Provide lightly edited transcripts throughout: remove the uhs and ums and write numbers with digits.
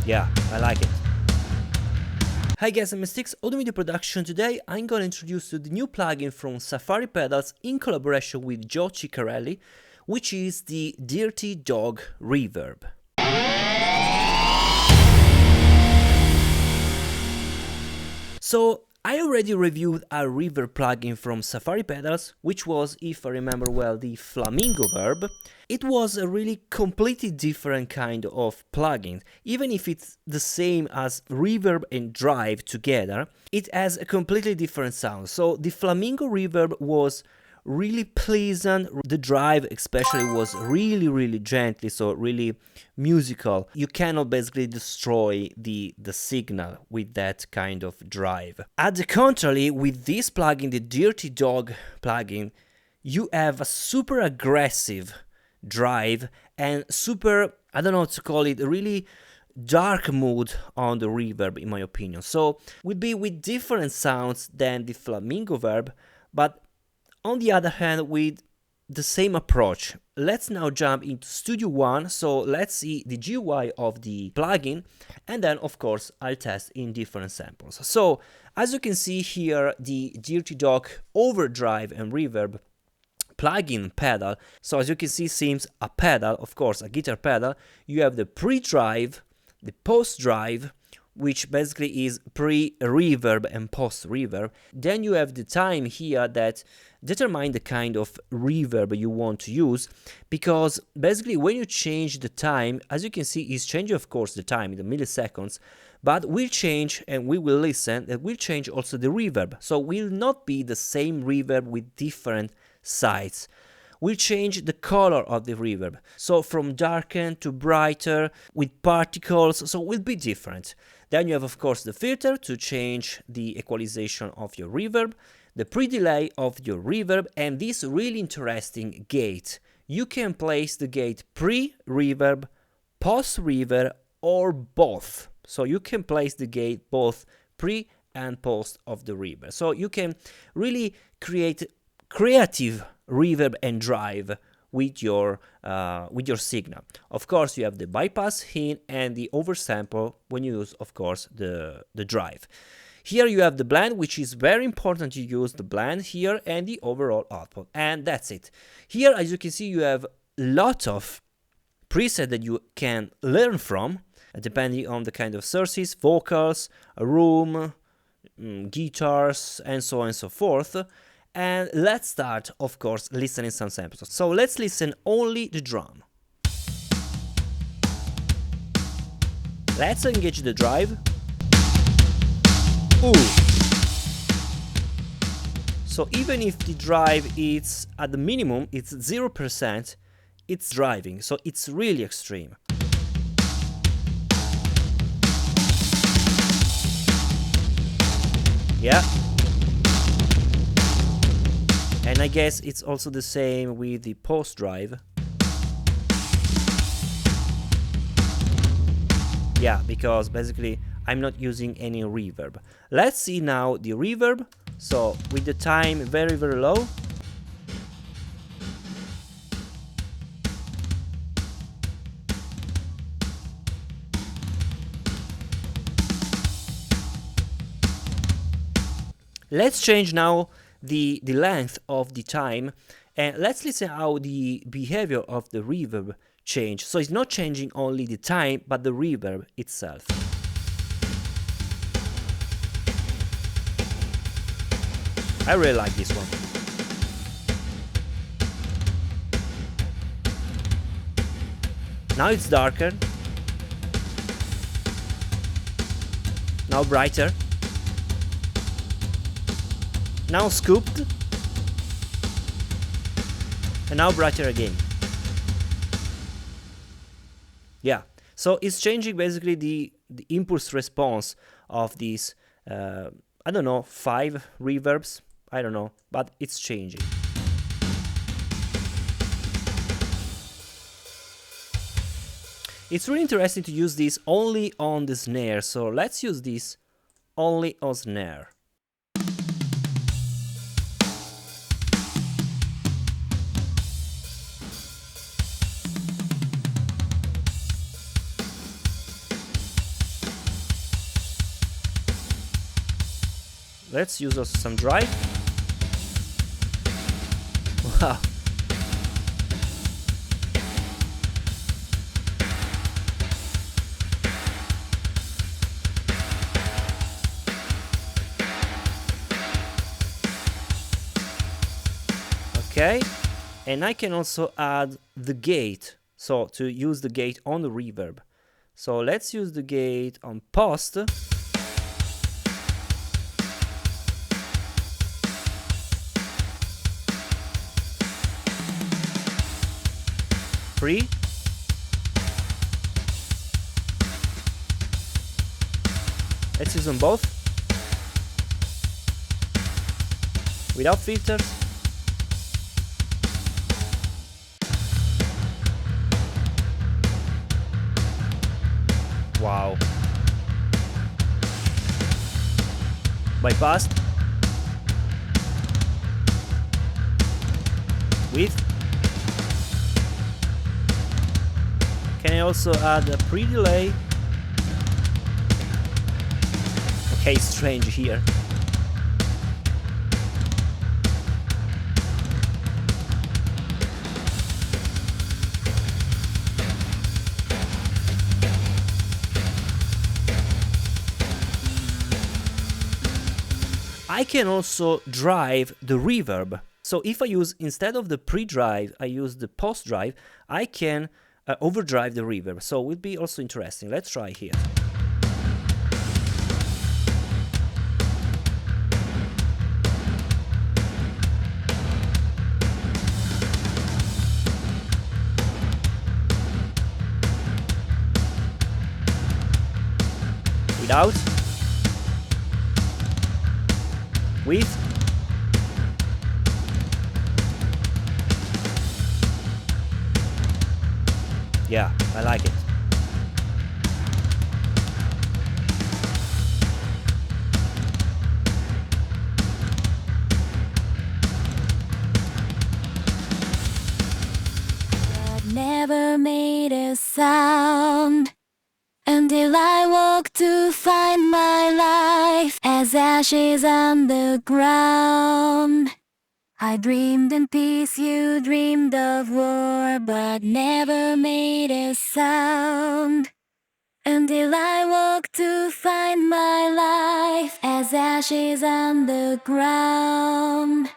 Yeah, I like it. Hi guys, I'm Steex, audio video production. Today I'm gonna introduce you the new plugin from Safari Pedals in collaboration with 𝙤𝙤𝙀𝙀, which is the Dirty Dog Reverb. So I already reviewed a reverb plugin from Safari Pedals, which was, if I remember well, the Flamingo Verb. It was a really completely different kind of plugin. Even if it's the same as reverb and drive together, it has a completely different sound. So the Flamingo Reverb was really pleasant. The drive especially was really gently, so really musical. You cannot basically destroy the signal with that kind of drive. At the contrary, with this plugin, the Dirty Dog plugin, you have a super aggressive drive and super, I don't know what to call it, really dark mood on the reverb, in my opinion. So will be with different sounds than the Flamingo Verb, but on the other hand with the same approach. Let's now jump into Studio One. So let's see the GUI of the plugin, and then of course I'll test in different samples. So as you can see here, the Dirty Dog overdrive and reverb plugin pedal. So as you can see, seems a pedal, of course a guitar pedal. You have the pre-drive, the post-drive, which basically is pre-reverb and post-reverb. Then you have the time here that determine the kind of reverb you want to use, because basically when you change the time, as you can see, is changing of course the time in the milliseconds, but will change, and we will listen, that will change also the reverb. So will not be the same reverb with different sides. Will change the color of the reverb, so from darken to brighter with particles, so will be different. Then you have of course the filter to change the equalization of your reverb, the pre-delay of your reverb, and this really interesting gate. You can place the gate pre-reverb, post-reverb, or both. So you can place the gate both pre and post of the reverb. So you can really create creative reverb and drive with your signal. Of course, you have the bypass in and the oversample when you use, of course, the drive. Here you have the blend, which is very important to use the blend here, and the overall output, and that's it. Here, as you can see, you have a lot of presets that you can learn from, depending on the kind of sources, vocals, a room, guitars, and so on and so forth. And let's start, of course, listening some samples. So let's listen only the drum. Let's engage the drive. Ooh. So even if the drive is at the minimum, it's 0%, it's driving, so it's really extreme. Yeah. And I guess it's also the same with the post drive. Yeah, because basically I'm not using any reverb. Let's see now the reverb. So with the time very low. Let's change now the length of the time, and let's listen how the behavior of the reverb change. So it's not changing only the time, but the reverb itself. I really like this one. Now it's darker. Now brighter. Now scooped, and now brighter again. Yeah, so it's changing basically the impulse response of these, I don't know, 5 reverbs, I don't know, but it's changing. It's really interesting to use this only on the snare, so let's use this only on snare. Let's use also some drive. Wow. Okay, and I can also add the gate, so to use the gate on the reverb. So let's use the gate on post. 3. Let's use them both. Without filters. Wow. Bypassed. Width. Can I also add a pre-delay? Okay, strange here. I can also drive the reverb. So if I use, instead of the pre-drive, I use the post-drive, I can overdrive the reverb. So it will be also interesting. Let's try here. Without. With. Yeah, I like it. But never made a sound until I woke to find my life as ashes on the ground. I dreamed in peace, you dreamed of war, but never made a sound until I woke to find my life as ashes on the ground.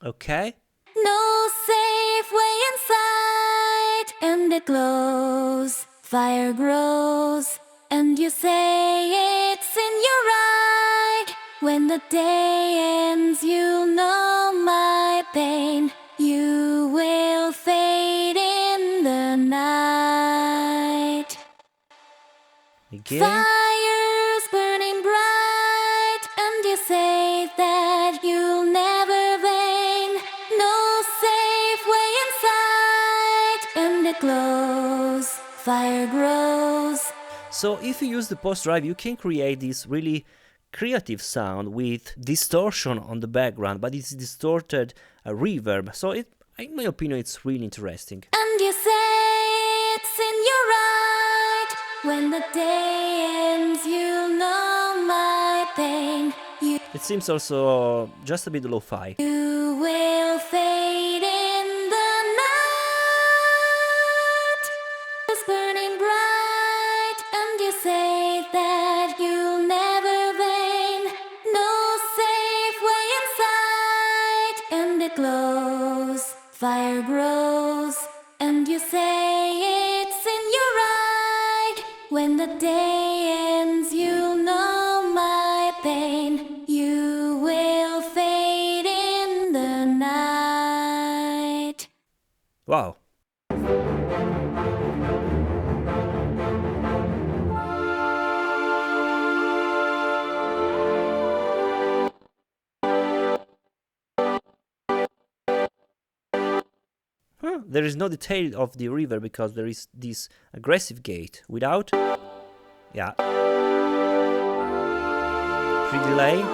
Okay. No safe way inside, and it glows, fire grows, and you say it's in your eye. When the day ends, you'll know my pain. You will fade in the night. Again. Fire's burning bright, and you say that you'll never wane. No safe way inside, and it glows, fire grows. So if you use the post drive, you can create this really creative sound with distortion on the background, but it's distorted reverb. So it, in my opinion, it's really interesting. And you say it's in your right. When the day ends, you'll know my pain. It seems also just a bit lo-fi. You will fade in the night. It's burning bright, and you say that you'll never wane. No safe way inside, and it glows, fire grows, and you say it's in your eye. When the day ends, you'll know my pain. You will fade in the night. Wow. There is no detail of the reverb because there is this aggressive gate. Without, yeah, pre-delay.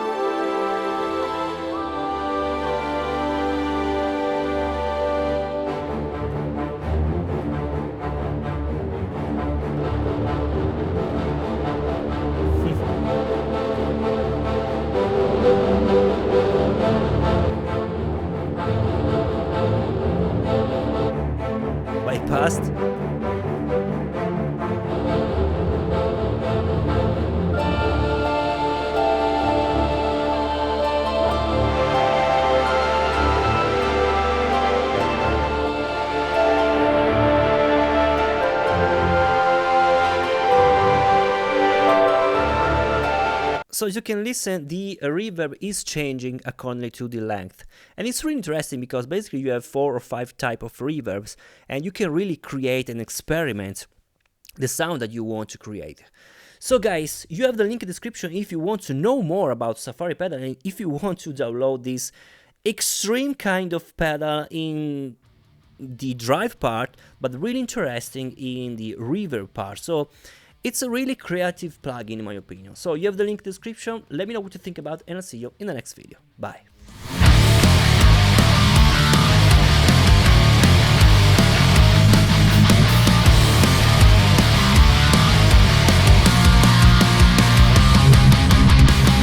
bypassed. So as you can listen, the reverb is changing according to the length. And it's really interesting because basically you have 4 or 5 type of reverbs and you can really create and experiment the sound that you want to create. So guys, you have the link in the description if you want to know more about Safari pedal and if you want to download this extreme kind of pedal in the drive part, but really interesting in the reverb part. So it's a really creative plugin in my opinion. So you have the link in the description. Let me know what you think about it and I'll see you in the next video. Bye.